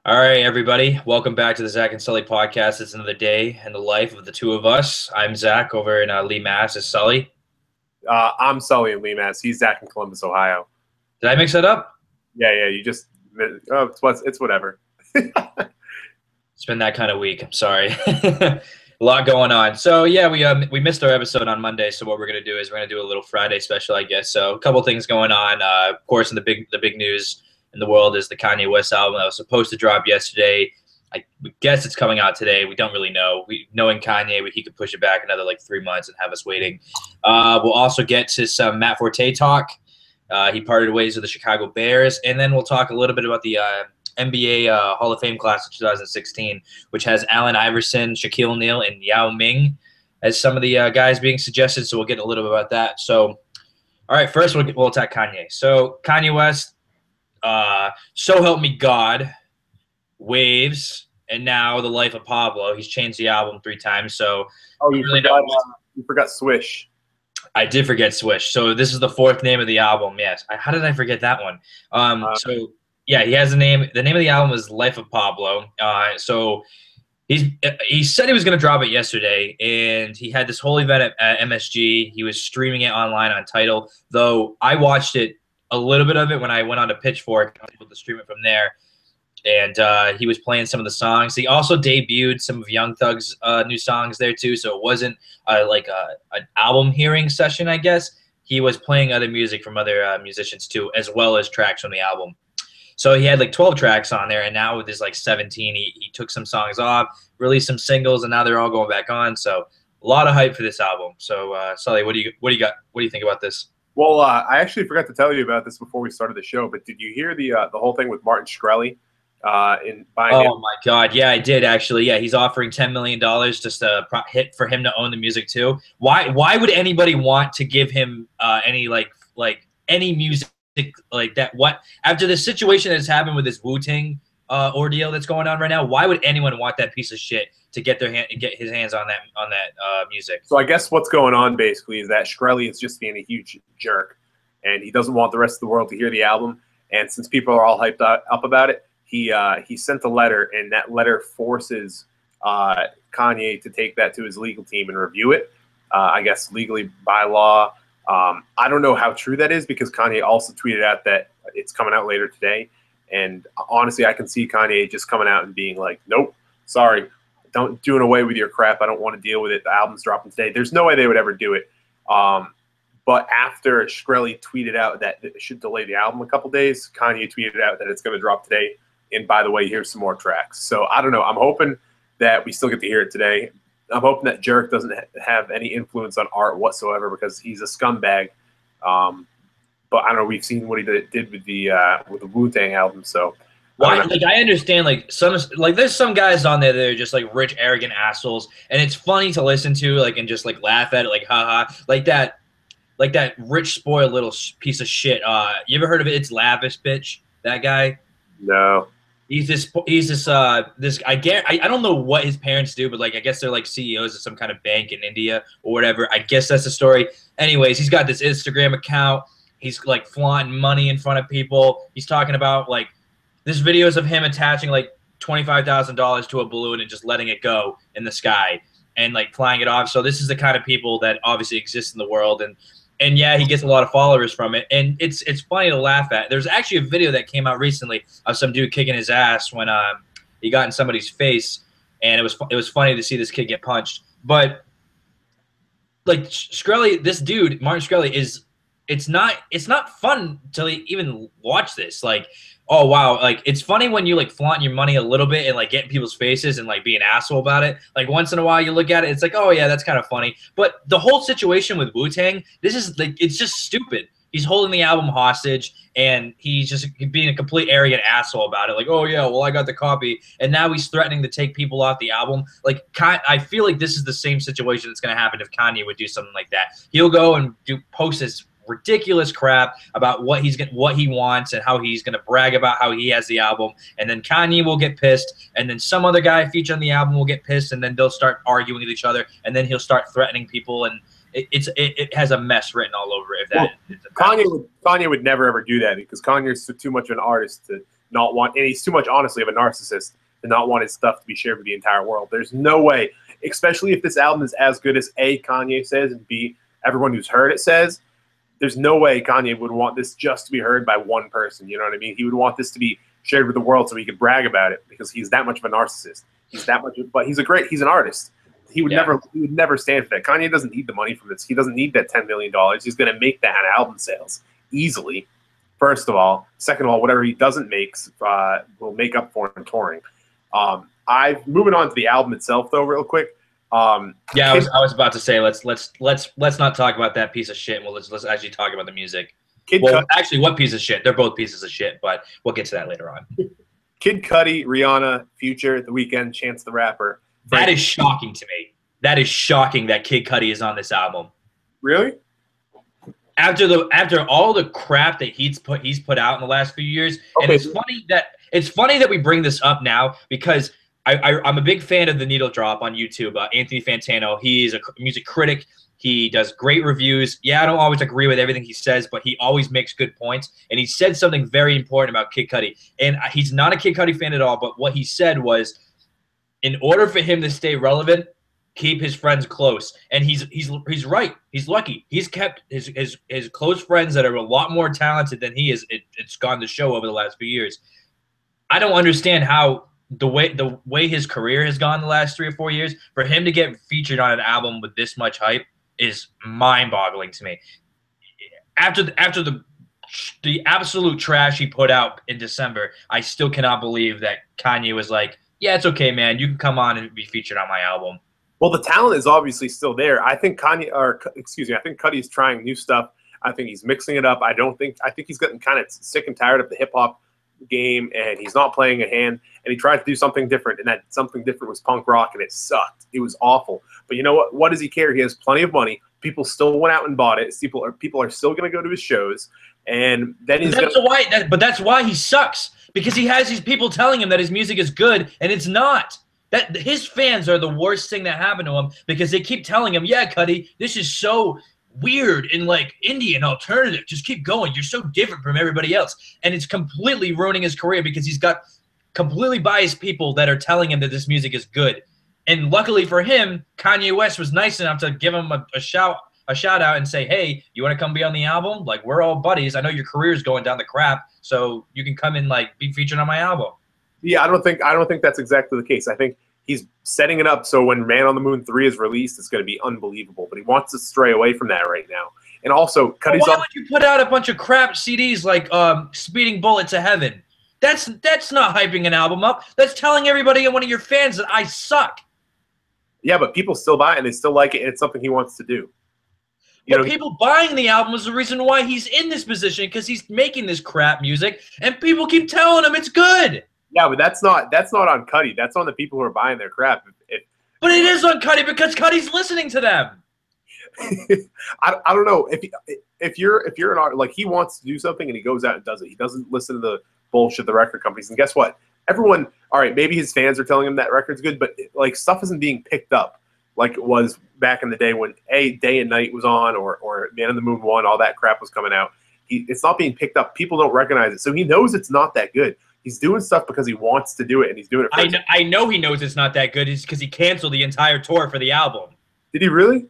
All right, everybody. Welcome back to the Zach and Sully podcast. It's another day in the life of the two of us. I'm Zach over in Lee, Mass. Is Sully. I'm Sully in Lee, Mass. He's Zach in Columbus, Ohio. Did I mix that up? Yeah. You just it's whatever. It's been that kind of week. I'm sorry. A lot going on. So yeah, we missed our episode on Monday. So what we're gonna do is we're gonna do a little Friday special, I guess. So a couple things going on. Of course, in the big news in the world is the Kanye West album that was supposed to drop yesterday. I guess it's coming out today. We don't really know. Knowing Kanye, he could push it back another like 3 months and have us waiting. We'll also get to some Matt Forte talk. He parted ways with the Chicago Bears, and then we'll talk a little bit about the NBA Hall of Fame class of 2016, which has Allen Iverson, Shaquille O'Neal, and Yao Ming as some of the guys being suggested. So we'll get a little bit about that. So, all right, first we'll attack Kanye. So Kanye West, So Help Me God, Waves, and now The Life of Pablo. He's changed the album 3 times. So you forgot Swish. I did forget Swish. So this is the 4th name of the album. Yes. How did I forget that one? So yeah, he has a name. The name of the album is Life of Pablo. So he said he was going to drop it yesterday, and he had this whole event at MSG. He was streaming it online on Tidal, though I watched it, a little bit of it, when I went on to Pitchfork. I was able to stream it from there. And he was playing some of the songs. He also debuted some of Young Thug's new songs there too, so it wasn't like an album hearing session, I guess. He was playing other music from other musicians too, as well as tracks from the album. So he had like 12 tracks on there, and now with his like 17, he took some songs off, released some singles, and now they're all going back on. So a lot of hype for this album. So Sully, what do you got? What do you think about this? Well, I actually forgot to tell you about this before we started the show, but did you hear the whole thing with Martin Shkreli? In buying my God. Yeah, I did actually. Yeah, he's offering $10 million just a hit for him to own the music too. Why would anybody want to give him any like any music like that? What, after the situation that's happened with this Wu-Tang ordeal that's going on right now, why would anyone want that piece of shit to get his hands on that music? So I guess what's going on basically is that Shkreli is just being a huge jerk, and he doesn't want the rest of the world to hear the album. And since people are all hyped up about it, he sent a letter, and that letter forces Kanye to take that to his legal team and review it. I guess legally by law. I don't know how true that is, because Kanye also tweeted out that it's coming out later today. And honestly, I can see Kanye just coming out and being like, nope, sorry, don't doing away with your crap. I don't want to deal with it. The album's dropping today. There's no way they would ever do it. But after Shkreli tweeted out that it should delay the album a couple days, Kanye tweeted out that it's going to drop today. And by the way, here's some more tracks. So I don't know. I'm hoping that we still get to hear it today. I'm hoping that jerk doesn't have any influence on art whatsoever, because he's a scumbag. But I don't know. We've seen what he did with the Wu-Tang album. So I understand there's some guys on there that are just like rich, arrogant assholes, and it's funny to listen to and just like laugh at it, like haha, like that rich spoiled little piece of shit. You ever heard of it? It's Lavish, bitch. That guy. No. He's this I don't know what his parents do, but I guess they're like CEOs of some kind of bank in India or whatever. I guess that's the story. Anyways, he's got this Instagram account. He's like flaunting money in front of people. He's talking about this videos of him attaching like $25,000 to a balloon and just letting it go in the sky and like flying it off. So this is the kind of people that obviously exist in the world, and yeah, he gets a lot of followers from it, and it's funny to laugh at. There's actually a video that came out recently of some dude kicking his ass when he got in somebody's face, and it was funny to see this kid get punched. But like Shkreli, this dude Martin Shkreli it's not fun to even watch this. Oh wow, it's funny when you flaunt your money a little bit and get in people's faces and be an asshole about it. Once in a while you look at it, it's oh yeah, that's kind of funny. But the whole situation with Wu-Tang, this is it's just stupid. He's holding the album hostage, and he's just being a complete arrogant asshole about it. Oh yeah, well I got the copy, and now he's threatening to take people off the album. I feel like this is the same situation that's going to happen if Kanye would do something like that. He'll go and post this ridiculous crap about what he wants and how he's gonna brag about how he has the album, and then Kanye will get pissed, and then some other guy featured on the album will get pissed, and then they'll start arguing with each other, and then he'll start threatening people, and it has a mess written all over it. Kanye would never ever do that, because Kanye's too much of an artist not want, and he's too much, honestly, of a narcissist to not want his stuff to be shared with the entire world. There's no way, especially if this album is as good as A, Kanye says, and B, everyone who's heard it says, there's no way Kanye would want this just to be heard by one person. You know what I mean? He would want this to be shared with the world so he could brag about it, because he's that much of a narcissist. He's that much, but he's an artist. He would never stand for that. Kanye doesn't need the money from this. He doesn't need that $10 million. He's going to make that on album sales easily, first of all. Second of all, whatever he doesn't make will make up for in touring. Moving on to the album itself, though, real quick. I was about to say let's not talk about that piece of shit. Well, let's actually talk about the music. Actually, what piece of shit? They're both pieces of shit, but we'll get to that later on. Kid Cudi, Rihanna, Future, The Weeknd, Chance the Rapper. That is shocking to me. That is shocking that Kid Cudi is on this album. Really? After all the crap that he's put out in the last few years, and it's funny that we bring this up now, because I'm a big fan of The Needle Drop on YouTube. Anthony Fantano, he's a music critic. He does great reviews. Yeah, I don't always agree with everything he says, but he always makes good points. And he said something very important about Kid Cudi. And he's not a Kid Cudi fan at all, but what he said was, in order for him to stay relevant, keep his friends close. And he's right. He's lucky. He's kept his close friends that are a lot more talented than he is. It's gone to show over the last few years. I don't understand how the way his career has gone the last 3 or 4 years, for him to get featured on an album with this much hype is mind-boggling to me. After the absolute trash he put out in December, I still cannot believe that Kanye was like, yeah, it's okay, man. You can come on and be featured on my album. Well, the talent is obviously still there. I think I think Cudi's trying new stuff. I think he's mixing it up. I think he's getting kind of sick and tired of the hip-hop game, and he's not playing a hand, and he tried to do something different, and that something different was punk rock, and it sucked. It was awful. But you know what? What does he care? He has plenty of money. People still went out and bought it. People are still going to go to his shows, and then that's why he sucks, because he has these people telling him that his music is good, and it's not. That his fans are the worst thing that happened to him, because they keep telling him, yeah, Cudi, this is so weird and like indie and alternative. Just keep going. You're so different from everybody else. And it's completely ruining his career, because he's got completely biased people that are telling him that this music is good. And luckily for him, Kanye West was nice enough to give him a shout out and say, hey, you want to come be on the album? Like, we're all buddies. I know your career is going down the crap, so you can come and like be featured on my album. Yeah, I don't think that's exactly the case. I think he's setting it up so when Man on the Moon 3 is released, it's going to be unbelievable. But he wants to stray away from that right now. And also, Cudi's why would you put out a bunch of crap CDs like Speeding Bullet to Heaven? That's not hyping an album up. That's telling everybody and one of your fans that I suck. Yeah, but people still buy it, and they still like it, and it's something he wants to do. People buying the album is the reason why he's in this position, because he's making this crap music, and people keep telling him it's good. Yeah, but that's not on Cudi. That's on the people who are buying their crap. But it is on Cudi, because Cudi's listening to them. I don't know if you're an artist, like, he wants to do something and he goes out and does it. He doesn't listen to the bullshit the record companies. And guess what? Everyone, all right, maybe his fans are telling him that record's good, but like, stuff isn't being picked up like it was back in the day when Day and Night was on, or Man on the Moon 1, all that crap was coming out. It's not being picked up. People don't recognize it, so he knows it's not that good. He's doing stuff because he wants to do it, and he's doing it. I know he knows it's not that good. It's because he canceled the entire tour for the album. Did he really?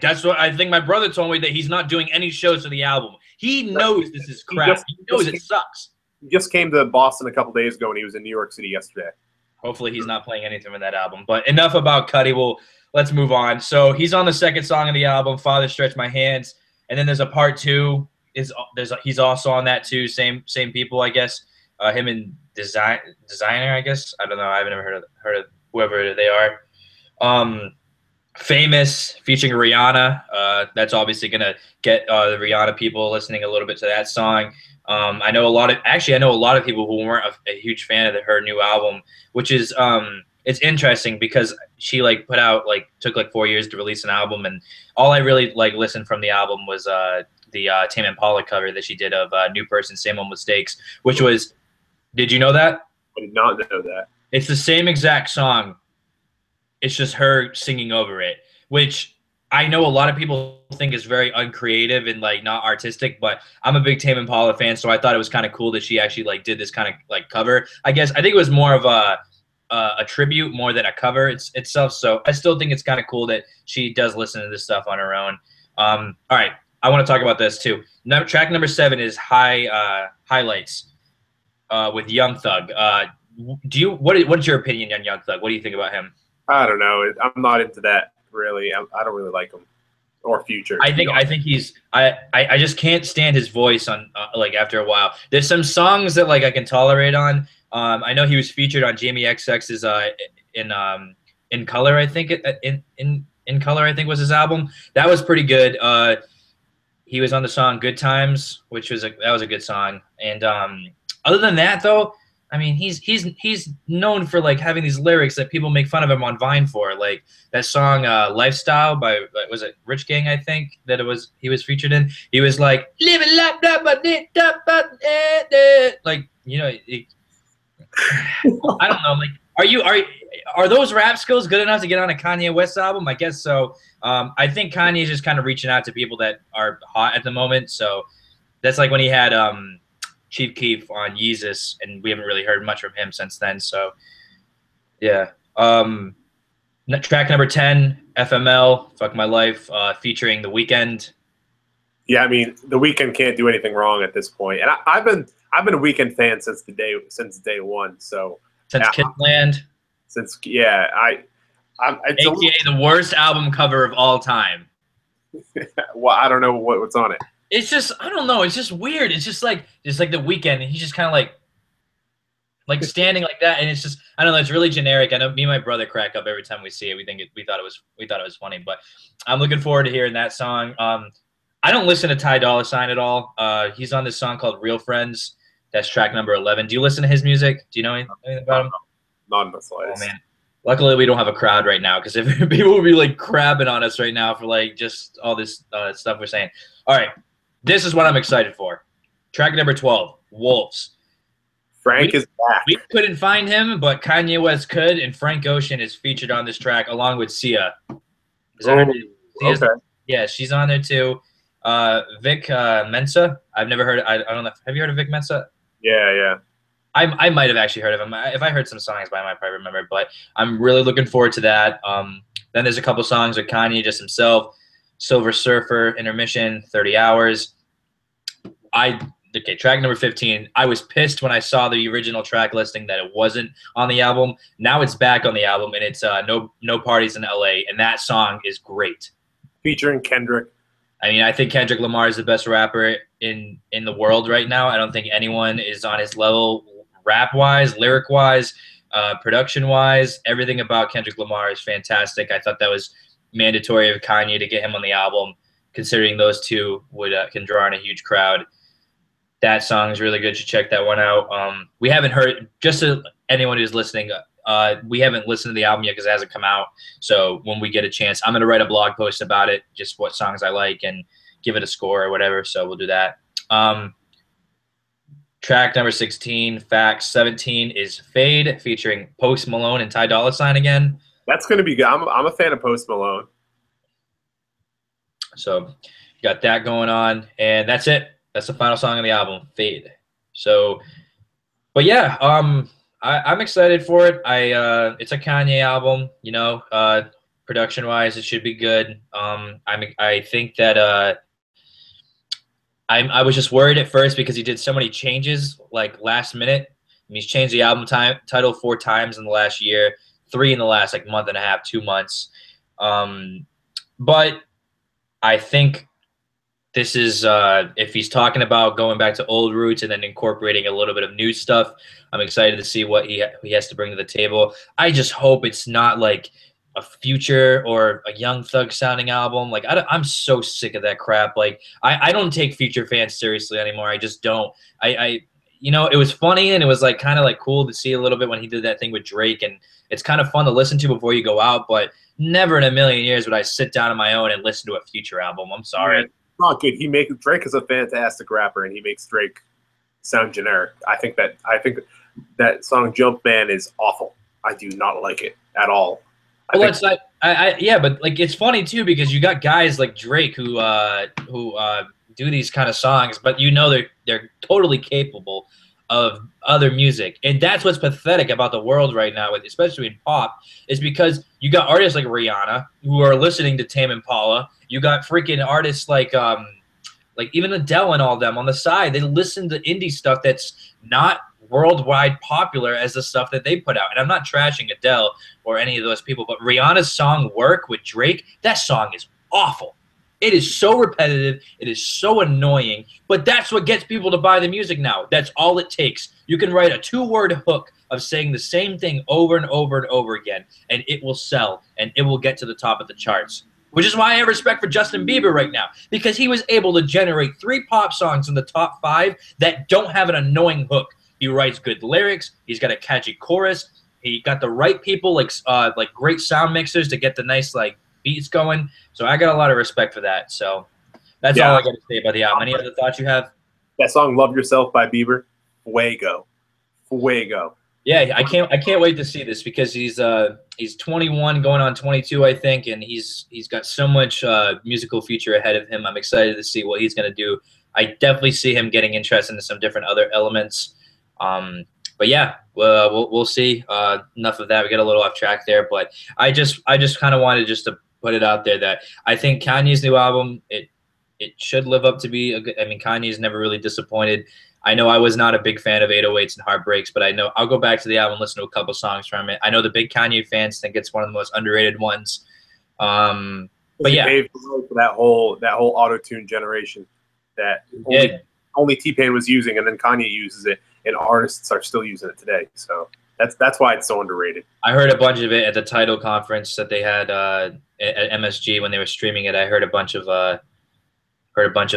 That's what I think. My brother told me that he's not doing any shows for the album. He knows this is crap. He knows it sucks. He just came to Boston a couple days ago, and he was in New York City yesterday. Hopefully he's not playing anything with that album. But enough about Cudi. Let's move on. So he's on the second song of the album, Father Stretch My Hands. And then there's a part 2. He's also on that too. Same people, I guess. Him and Designer, I guess. I don't know. I haven't ever heard of whoever they are. Famous, featuring Rihanna. That's obviously going to get the Rihanna people listening a little bit to that song. I know a lot of people who weren't a huge fan of her new album, which is it's interesting because she took 4 years to release an album, and all I really listened from the album was the Tame Impala cover that she did of New Person, Same Old Mistakes, which was, did you know that? I did not know that. It's the same exact song. It's just her singing over it, which I know a lot of people think is very uncreative and like not artistic, but I'm a big Tame Impala fan, so I thought it was kind of cool that she actually like did this kind of like cover. I guess I think it was more of a tribute more than a cover itself. So I still think it's kind of cool that she does listen to this stuff on her own. All right, I want to talk about this too. Track number 7 is Highlights with Young Thug. What's your opinion on Young Thug? What do you think about him? I don't know. I'm not into that really. I don't really like him or Future. I think he's I just can't stand his voice on like after a while. There's some songs that like I can tolerate on. I know he was featured on Jamie XX's in Color, I think in Color, I think was his album. That was pretty good. He was on the song Good Times, which was that was a good song. And other than that though, I mean, he's known for like having these lyrics that people make fun of him on Vine for, like that song "Lifestyle" by was it Rich Gang? I think that he was featured in. He was like living like like you know. I don't know. Like, are those rap skills good enough to get on a Kanye West album? I guess so. I think Kanye's just kind of reaching out to people that are hot at the moment. So that's like when he had Chief Keef on Yeezus, and we haven't really heard much from him since then. So yeah. Track number 10, FML, Fuck My Life, featuring The Weeknd. Yeah, I mean, The Weeknd can't do anything wrong at this point, and I've been a Weeknd fan since day one. So since Kidland. AKA the worst album cover of all time. Well, I don't know what's on it. It's just I don't know. It's just weird. It's just like The Weeknd, and he's just kind of like standing like that, and it's just I don't know. It's really generic. I know me and my brother crack up every time we see it. We thought it was funny, but I'm looking forward to hearing that song. I don't listen to Ty Dolla $ign at all. He's on this song called Real Friends. That's track number 11. Do you listen to his music? Do you know anything about him? Not in the slightest. Oh man. Luckily, we don't have a crowd right now because if people would be like crabbing on us right now for like just all this stuff we're saying. All right, this is what I'm excited for. Track number 12, Wolves. Frank is back. We couldn't find him, but Kanye West could, and Frank Ocean is featured on this track along with Sia. Is that her name? Okay. Yeah, she's on there too. Vic Mensa. I've never heard. I don't know. Have you heard of Vic Mensa? Yeah. I might have actually heard of him. If I heard some songs by him, I probably remember. But I'm really looking forward to that. Then there's a couple songs with Kanye just himself. Silver Surfer, Intermission, 30 Hours. Okay, track number 15. I was pissed when I saw the original track listing that it wasn't on the album. Now it's back on the album, and it's No Parties in LA, and that song is great. Featuring Kendrick. I mean, I think Kendrick Lamar is the best rapper in the world right now. I don't think anyone is on his level rap-wise, lyric-wise, production-wise. Everything about Kendrick Lamar is fantastic. I thought that was mandatory of Kanye to get him on the album, considering those two can draw in a huge crowd. That song is really good. You should check that one out. We haven't heard, just to anyone who's listening, we haven't listened to the album yet because it hasn't come out. So when we get a chance, I'm going to write a blog post about it, just what songs I like and give it a score or whatever. So we'll do that. Track number 16, Facts. 17 is Fade, featuring Post Malone and Ty Dolla $ign again. That's going to be good. I'm a fan of Post Malone. So got that going on, and that's it. That's the final song on the album, Fade. So, but yeah, I'm excited for it. It's a Kanye album, you know. Production wise, it should be good. I think that I was just worried at first because he did so many changes like last minute. And he's changed the album title 4 times in the last year, 3 in the last like month and a half, 2 months. But I think this is if he's talking about going back to old roots and then incorporating a little bit of new stuff, I'm excited to see what he has to bring to the table. I just hope it's not like a Future or a Young Thug sounding album. Like I'm so sick of that crap. Like I don't take Future fans seriously anymore. I just don't. You know, it was funny and it was like kind of like cool to see a little bit when he did that thing with Drake, and it's kind of fun to listen to before you go out, but never in a million years would I sit down on my own and listen to a Future album. I'm sorry. Yeah. Not good. Drake is a fantastic rapper, and he makes Drake sound generic. I think that song Jumpman is awful. I do not like it at all. Well, it's like yeah, but like it's funny too because you got guys like Drake who do these kind of songs, but they're totally capable of other music, and that's what's pathetic about the world right now, especially in pop, is because you got artists like Rihanna who are listening to Tame Impala. You got freaking artists like even Adele and all them on the side. They listen to indie stuff that's not worldwide popular as the stuff that they put out. And I'm not trashing Adele or any of those people, but Rihanna's song Work with Drake, that song is awful. It is so repetitive. It is so annoying, but that's what gets people to buy the music now. That's all it takes. You can write a 2-word hook of saying the same thing over and over and over again, and it will sell, and it will get to the top of the charts. Which is why I have respect for Justin Bieber right now, because he was able to generate 3 pop songs in the top 5 that don't have an annoying hook. He writes good lyrics. He's got a catchy chorus. He got the right people, like great sound mixers to get the nice like beats going. So I got a lot of respect for that. So that's all I got to say about the album. Any other thoughts you have? That song "Love Yourself" by Bieber, fuego. Yeah, I can't wait to see this because he's 21, going on 22, I think, and he's got so much musical future ahead of him. I'm excited to see what he's gonna do. I definitely see him getting interested in some different other elements. But yeah, we'll see. Enough of that. We got a little off track there, but I just kind of wanted just to put it out there that I think Kanye's new album it should live up to be a good. I mean, Kanye's never really disappointed. I know I was not a big fan of 808s and Heartbreaks, but I know I'll go back to the album and listen to a couple songs from it. I know the big Kanye fans think it's one of the most underrated ones. But yeah, paved the road for that whole auto-tune generation that only T-Pain was using, and then Kanye uses it, and artists are still using it today. So that's why it's so underrated. I heard a bunch of it at the Tidal conference that they had at MSG when they were streaming it. I heard a bunch of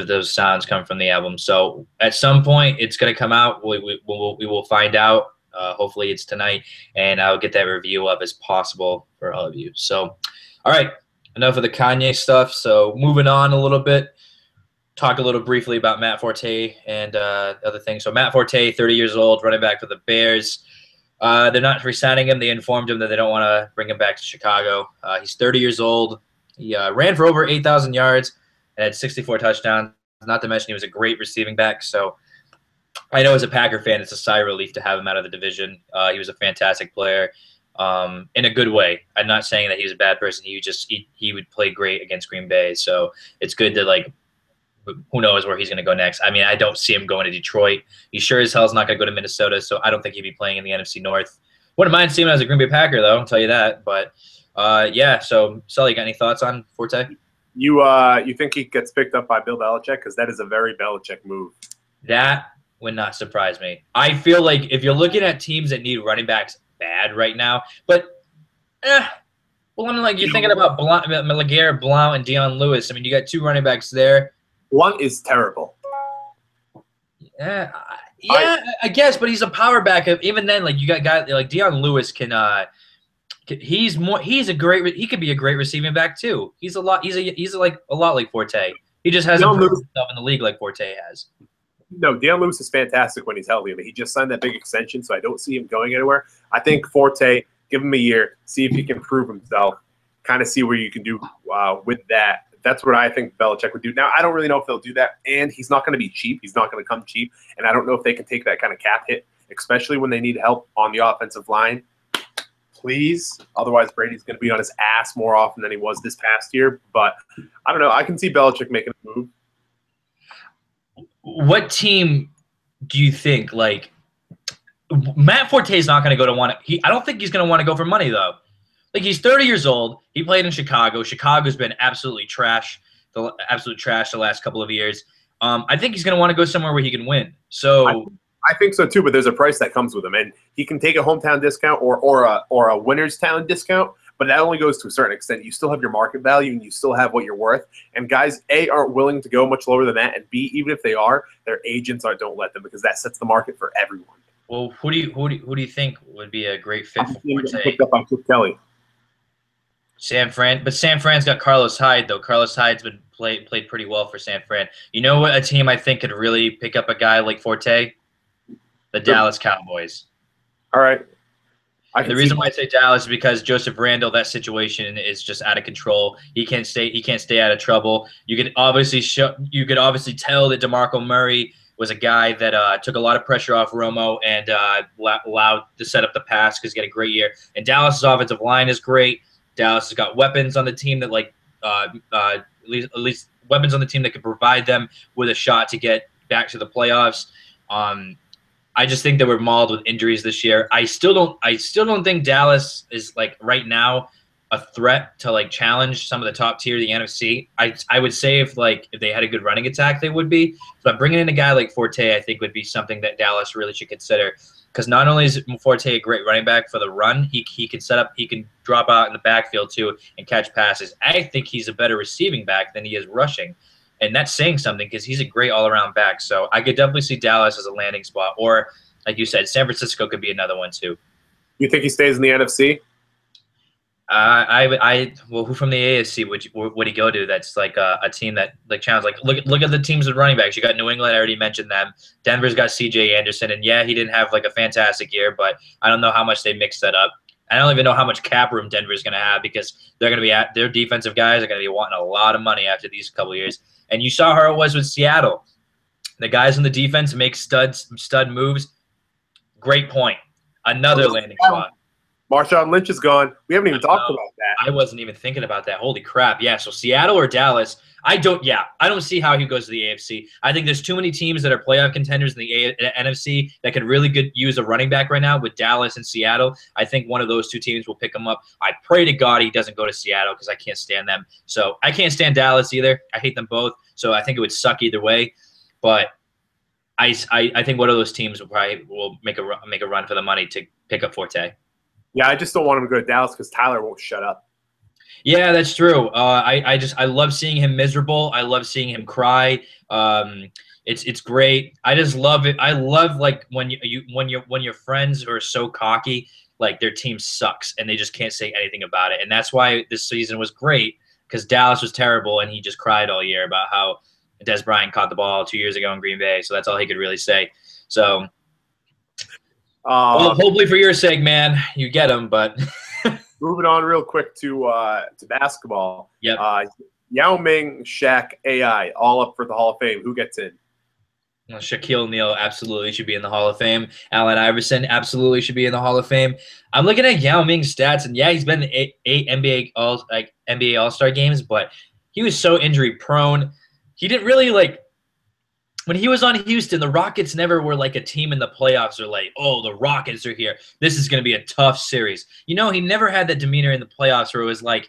those sounds come from the album. So at some point it's going to come out. We will find out. Hopefully it's tonight, and I'll get that review up as possible for all of you. So, all right, enough of the Kanye stuff. So moving on a little bit, talk a little briefly about Matt Forte and other things. So Matt Forte, 30 years old, running back for the Bears. They're not re-signing him. They informed him that they don't want to bring him back to Chicago. He's 30 years old. He ran for over 8,000 yards and had 64 touchdowns, not to mention he was a great receiving back. So I know as a Packer fan, it's a sigh of relief to have him out of the division. He was a fantastic player in a good way. I'm not saying that he was a bad person. He would play great against Green Bay. So it's good to, like, who knows where he's going to go next. I mean, I don't see him going to Detroit. He sure as hell is not going to go to Minnesota, so I don't think he'd be playing in the NFC North. Wouldn't mind seeing him as a Green Bay Packer, though, I'll tell you that. But, yeah, so, Sully, got any thoughts on Forte? You think he gets picked up by Bill Belichick? Because that is a very Belichick move. That would not surprise me. I feel like if you're looking at teams that need running backs bad right now, but well, I mean, like, you're thinking about LeGarrette Blount and Deion Lewis. I mean, you got 2 running backs there. Blount is terrible. Yeah, I guess, but he's a power back. Even then, like, you got guys like Deion Lewis can. He could be a great receiving back too. He's like a lot like Forte. He just hasn't proven himself in the league like Forte has. No, Deion Lewis is fantastic when he's healthy. He just signed that big extension, so I don't see him going anywhere. I think Forte, give him a year, see if he can prove himself, kind of see where you can do with that. That's what I think Belichick would do. Now, I don't really know if they'll do that, and he's not going to be cheap. He's not going to come cheap, and I don't know if they can take that kind of cap hit, especially when they need help on the offensive line. Please. Otherwise, Brady's going to be on his ass more often than he was this past year. But I don't know. I can see Belichick making a move. What team do you think, like, Matt Forte is not going to go to one? I don't think he's going to want to go for money, though. Like, he's 30 years old. He played in Chicago. Chicago's been absolute trash the last couple of years. I think he's going to want to go somewhere where he can win. So I think so too, but there's a price that comes with him, and he can take a hometown discount or a winner's town discount, but that only goes to a certain extent. You still have your market value, and you still have what you're worth. And guys, A, aren't willing to go much lower than that, and B, even if they are, their agents don't let them, because that sets the market for everyone. Well, who do you think would be a great fit for Forte? Picked up on Chip Kelly. San Fran's got Carlos Hyde, though. Carlos Hyde's been played pretty well for San Fran. You know what a team I think could really pick up a guy like Forte? The Dallas Cowboys. All right. I And the can see reason why I say Dallas is because Joseph Randle, that situation is just out of control. He can't stay. He can't stay out of trouble. You could obviously tell that DeMarco Murray was a guy that took a lot of pressure off Romo and allowed to set up the pass because he had a great year. And Dallas's offensive line is great. Dallas has got weapons on the team that at least weapons on the team that could provide them with a shot to get back to the playoffs. I just think that we're mauled with injuries this year. I still don't think Dallas is like right now a threat to like challenge some of the top tier of the NFC. I would say if they had a good running attack, they would be. But bringing in a guy like Forte, I think would be something that Dallas really should consider. Because not only is Forte a great running back for the run, he can set up, he can drop out in the backfield too and catch passes. I think he's a better receiving back than he is rushing. And that's saying something because he's a great all-around back. So I could definitely see Dallas as a landing spot. Or, like you said, San Francisco could be another one too. You think he stays in the NFC? Well, who from the AFC would he go to? That's like a team that like challenge. Like look at the teams with running backs. You got New England. I already mentioned them. Denver's got C.J. Anderson, and yeah, he didn't have like a fantastic year, but I don't know how much they mixed that up. I don't even know how much cap room Denver's going to have because they're going to be their defensive guys are going to be wanting a lot of money after these couple of years. And you saw how it was with Seattle. The guys in the defense make stud moves. Great point. Another landing spot. Marshawn Lynch is gone. We haven't even talked about that. I wasn't even thinking about that. Holy crap. Yeah, so Seattle or Dallas. I don't see how he goes to the AFC. I think there's too many teams that are playoff contenders in the NFC that could really use a running back right now with Dallas and Seattle. I think one of those two teams will pick him up. I pray to God he doesn't go to Seattle because I can't stand them. So I can't stand Dallas either. I hate them both. So I think it would suck either way. But I think one of those teams will make a run for the money to pick up Forte. Yeah, I just don't want him to go to Dallas because Tyler won't shut up. Yeah, that's true. I love seeing him miserable. I love seeing him cry. It's great. I just love it. I love like when your friends are so cocky, like their team sucks and they just can't say anything about it. And that's why this season was great because Dallas was terrible and he just cried all year about how Des Bryant caught the ball 2 years ago in Green Bay. So that's all he could really say. So. Well, hopefully for your sake, man, you get him. But moving on real quick to basketball. Yep. Yao Ming, Shaq, AI, all up for the Hall of Fame. Who gets in? Well, Shaquille O'Neal absolutely should be in the Hall of Fame. Allen Iverson absolutely should be in the Hall of Fame. I'm looking at Yao Ming's stats, and yeah, he's been in eight NBA All-Star games, but he was so injury prone. He didn't really like. When he was on Houston, the Rockets never were like a team in the playoffs or like, oh, the Rockets are here. This is going to be a tough series. You know, he never had that demeanor in the playoffs where it was like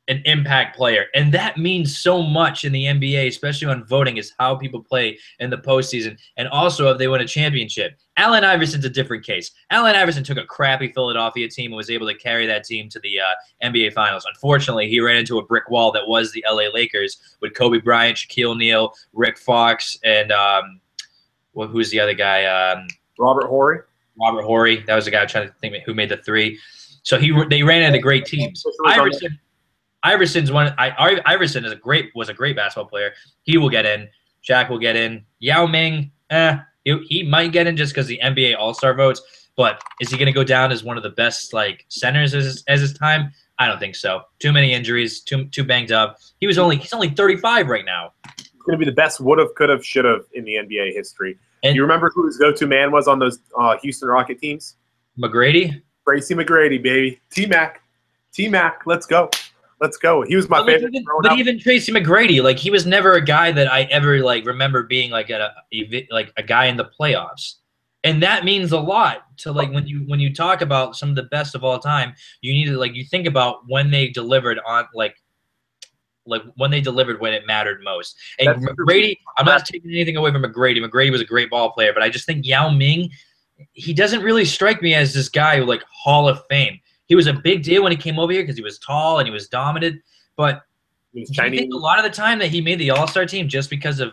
an impact player. And that means so much in the NBA, especially on voting, is how people play in the postseason. And also if they win a championship. Allen Iverson's a different case. Allen Iverson took a crappy Philadelphia team and was able to carry that team to the NBA Finals. Unfortunately, he ran into a brick wall that was the LA Lakers with Kobe Bryant, Shaquille O'Neal, Rick Fox, and who's the other guy? Robert Horry. Robert Horry. That was the guy I'm trying to think who made the three. So they ran into great teams. Iverson was a great basketball player. He will get in. Shaq will get in. Yao Ming, he might get in just because the NBA All-Star votes. But is he going to go down as one of the best like centers as his time? I don't think so. Too many injuries. Too banged up. He's only 35 right now. He's going to be the best would-have, could-have, should-have in the NBA history. And you remember who his go-to man was on those Houston Rocket teams? McGrady. Tracy McGrady, baby. T-Mac. Let's go. Let's go. He was my favorite. Even Tracy McGrady, like he was never a guy that I ever like remember being like a guy in the playoffs, and that means a lot to like when you talk about some of the best of all time. You need to you think about when they delivered on like when they delivered when it mattered most. And McGrady, I'm not taking anything away from McGrady. McGrady was a great ball player, but I just think Yao Ming, he doesn't really strike me as this guy who Hall of Fame. He was a big deal when he came over here because he was tall and he was dominant. But do you think a lot of the time that he made the All-Star team just because of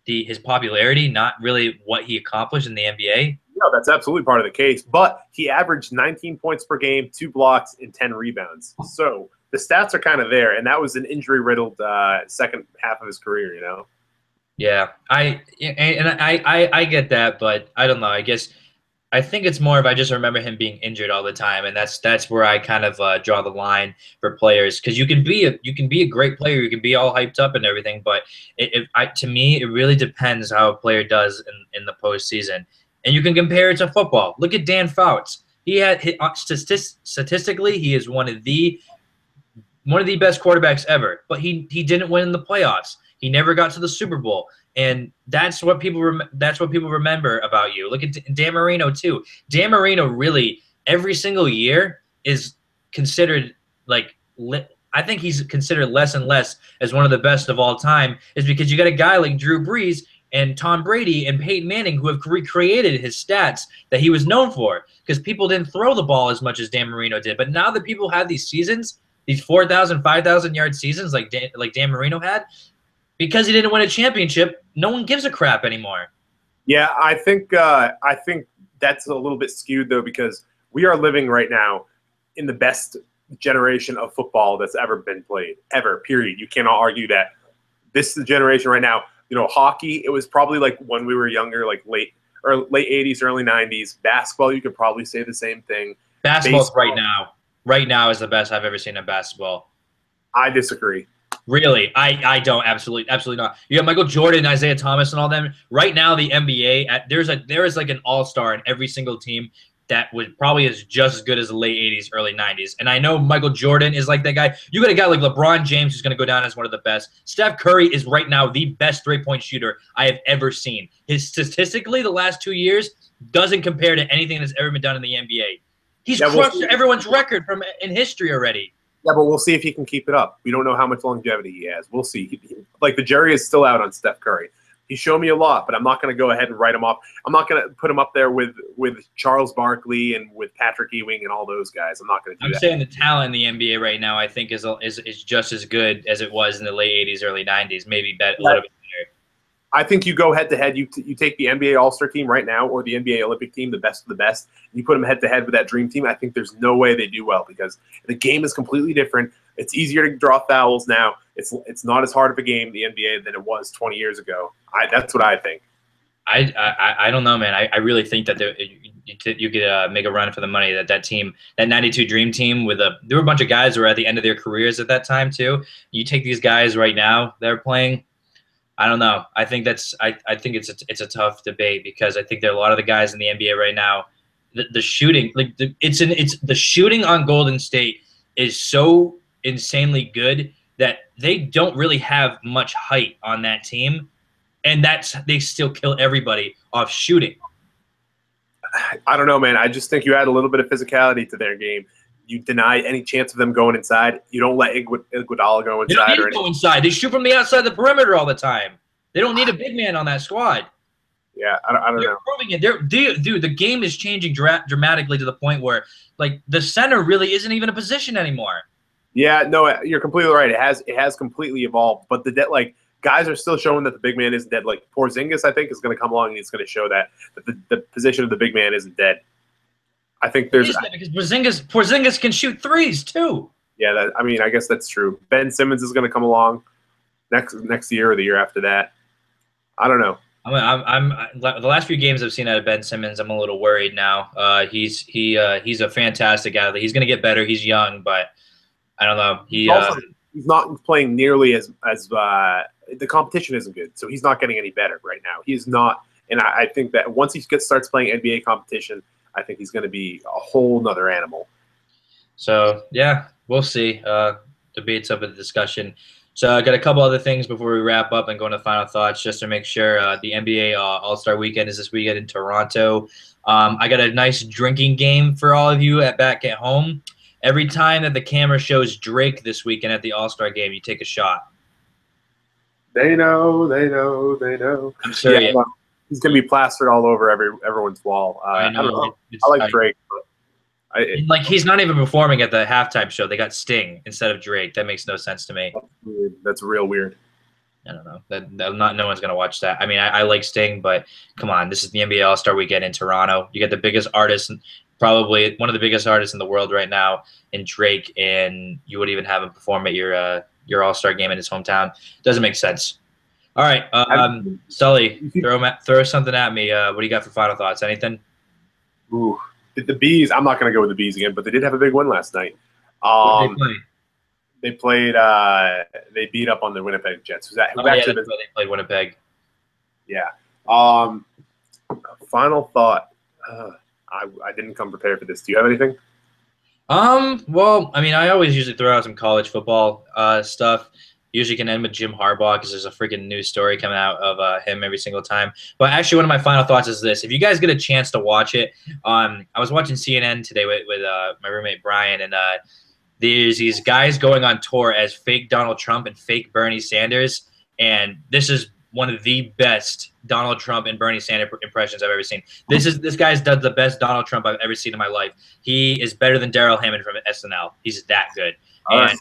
his popularity, not really what he accomplished in the NBA? No, that's absolutely part of the case. But he averaged 19 points per game, 2 blocks, and 10 rebounds. So the stats are kind of there, and that was an injury-riddled second half of his career, you know? Yeah, I get that, but I don't know. I guess I think it's more of I just remember him being injured all the time, and that's where I kind of draw the line for players because you can be a great player, you can be all hyped up and everything, but to me it really depends how a player does in the postseason, and you can compare it to football. Look at Dan Fouts. He had statistically he is one of the best quarterbacks ever, but he didn't win in the playoffs. He never got to the Super Bowl, and that's what people remember about you. Look at Dan Marino too. Dan Marino really every single year is considered like I think he's considered less and less as one of the best of all time. Is because you got a guy like Drew Brees and Tom Brady and Peyton Manning who have recreated his stats that he was known for because people didn't throw the ball as much as Dan Marino did. But now that people have these seasons, these 4,000, 5,000 yard seasons like Dan Marino had, because he didn't win a championship, no one gives a crap anymore. Yeah, I think that's a little bit skewed though because we are living right now in the best generation of football that's ever been played, ever. Period. You cannot argue that. This is the generation right now. You know, hockey. It was probably like when we were younger, like late '80s, early '90s. Basketball, you could probably say the same thing. Basketball's Baseball, right now is the best I've ever seen in basketball. I disagree. Really, I don't absolutely not. You have Michael Jordan, Isaiah Thomas, and all them. Right now, the NBA there is like an all-star in every single team that would probably is just as good as the late '80s, early '90s. And I know Michael Jordan is like that guy. You got a guy like LeBron James who's going to go down as one of the best. Steph Curry is right now the best three-point shooter I have ever seen. His statistically, the last 2 years doesn't compare to anything that's ever been done in the NBA. He's crushed everyone's record from in history already. Yeah, but we'll see if he can keep it up. We don't know how much longevity he has. We'll see. Like the jury is still out on Steph Curry. He showed me a lot, but I'm not going to go ahead and write him off. I'm not going to put him up there with Charles Barkley and with Patrick Ewing and all those guys. I'm not going to do that. I'm saying the talent in the NBA right now, I think, is just as good as it was in the late '80s, early '90s. Maybe a little bit better. I think you go head to head. You take the NBA All-Star team right now or the NBA Olympic team, the best of the best, and you put them head to head with that dream team. I think there's no way they do well because the game is completely different. It's easier to draw fouls now. It's not as hard of a game, the NBA, than it was 20 years ago. That's what I think. I don't know, man. I really think that you could make a run for the money. That team, that '92 Dream Team, there were a bunch of guys who were at the end of their careers at that time too. You take these guys right now, they're playing. I don't know. I think I think it's a tough debate because I think there are a lot of the guys in the NBA right now. The shooting, like the shooting on Golden State is so insanely good that they don't really have much height on that team, and they still kill everybody off shooting. I don't know, man. I just think you add a little bit of physicality to their game. You deny any chance of them going inside. You don't let Iguodala go inside. They don't need to go inside. They shoot from the outside the perimeter all the time. They don't need a big man on that squad. Yeah, I don't know. They're improving it. Dude, the game is changing dramatically to the point where, like, the center really isn't even a position anymore. Yeah, no, you're completely right. It has completely evolved, but guys are still showing that the big man isn't dead. Like Porzingis, I think, is going to come along and he's going to show that the position of the big man isn't dead. I think there's because Porzingis can shoot threes too. Yeah, I guess that's true. Ben Simmons is going to come along next year or the year after that. I don't know. I'm the last few games I've seen out of Ben Simmons, I'm a little worried now. He's a fantastic athlete. He's going to get better. He's young, but I don't know. He's not playing nearly as the competition isn't good, so he's not getting any better right now. He is not, and I think that once he starts playing NBA competition, I think he's going to be a whole nother animal. So yeah, we'll see. Debates up in the discussion. So I got a couple other things before we wrap up and go into final thoughts, just to make sure. The NBA All-Star Weekend is this weekend in Toronto. I got a nice drinking game for all of you back at home. Every time that the camera shows Drake this weekend at the All-Star game, you take a shot. They know. I'm serious. Yeah, he's going to be plastered all over everyone's wall. I don't know. I like Drake. But he's not even performing at the halftime show. They got Sting instead of Drake. That makes no sense to me. That's real weird. I don't know. No one's gonna watch that. I mean, I like Sting, but come on, this is the NBA All-Star Weekend in Toronto. You got the biggest artist, probably one of the biggest artists in the world right now, in Drake, and you would even have him perform at your All-Star game in his hometown. Doesn't make sense. All right, Sully, throw something at me. What do you got for final thoughts? Anything? Ooh, the Bees. I'm not going to go with the Bees again, but they did have a big win last night. What did they play? They played. They beat up on the Winnipeg Jets. Who Oh, yeah, actually they played Winnipeg. Yeah. Final thought. I didn't come prepared for this. Do you have anything? Well, I mean, I always usually throw out some college football stuff. Usually can end with Jim Harbaugh because there's a freaking news story coming out of him every single time. But actually, one of my final thoughts is this: if you guys get a chance to watch it, I was watching CNN today with my roommate Brian, and there's these guys going on tour as fake Donald Trump and fake Bernie Sanders, and this is one of the best Donald Trump and Bernie Sanders impressions I've ever seen. This guy's done the best Donald Trump I've ever seen in my life. He is better than Daryl Hammond from SNL. He's that good. And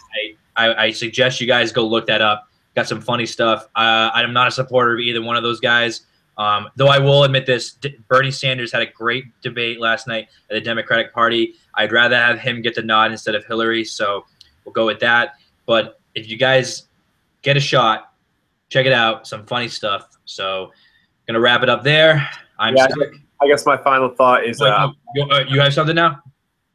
I suggest you guys go look that up. Got some funny stuff. I'm not a supporter of either one of those guys. Though I will admit this, Bernie Sanders had a great debate last night at the Democratic Party. I'd rather have him get the nod instead of Hillary, so we'll go with that. But if you guys get a shot, check it out. Some funny stuff. So going to wrap it up there. I'm stuck. I guess my final thought is you have something now?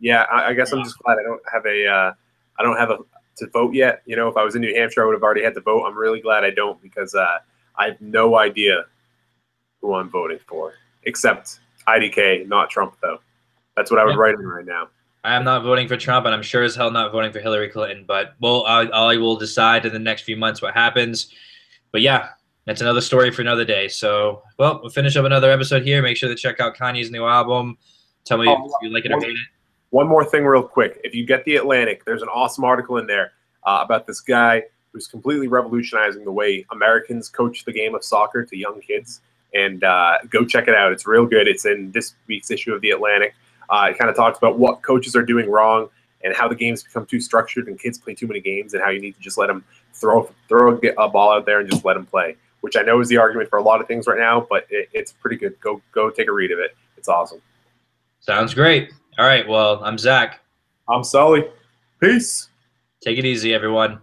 Yeah, I guess I'm just glad I don't have to vote yet. You know, if I was in New Hampshire, I would have already had to vote. I'm really glad I don't because I have no idea who I'm voting for, except IDK, not Trump, though. That's what I would write in right now. I am not voting for Trump, and I'm sure as hell not voting for Hillary Clinton. But I will decide in the next few months what happens. But yeah, that's another story for another day. So, well, we'll finish up another episode here. Make sure to check out Kanye's new album. Tell me if you like it or hate it. One more thing real quick. If you get The Atlantic, there's an awesome article in there about this guy who's completely revolutionizing the way Americans coach the game of soccer to young kids. And go check it out. It's real good. It's in this week's issue of The Atlantic. It kind of talks about what coaches are doing wrong and how the games become too structured and kids play too many games and how you need to just let them throw a ball out there and just let them play, which I know is the argument for a lot of things right now, but it's pretty good. Go take a read of it. It's awesome. Sounds great. All right, well, I'm Zach. I'm Sully. Peace. Take it easy, everyone.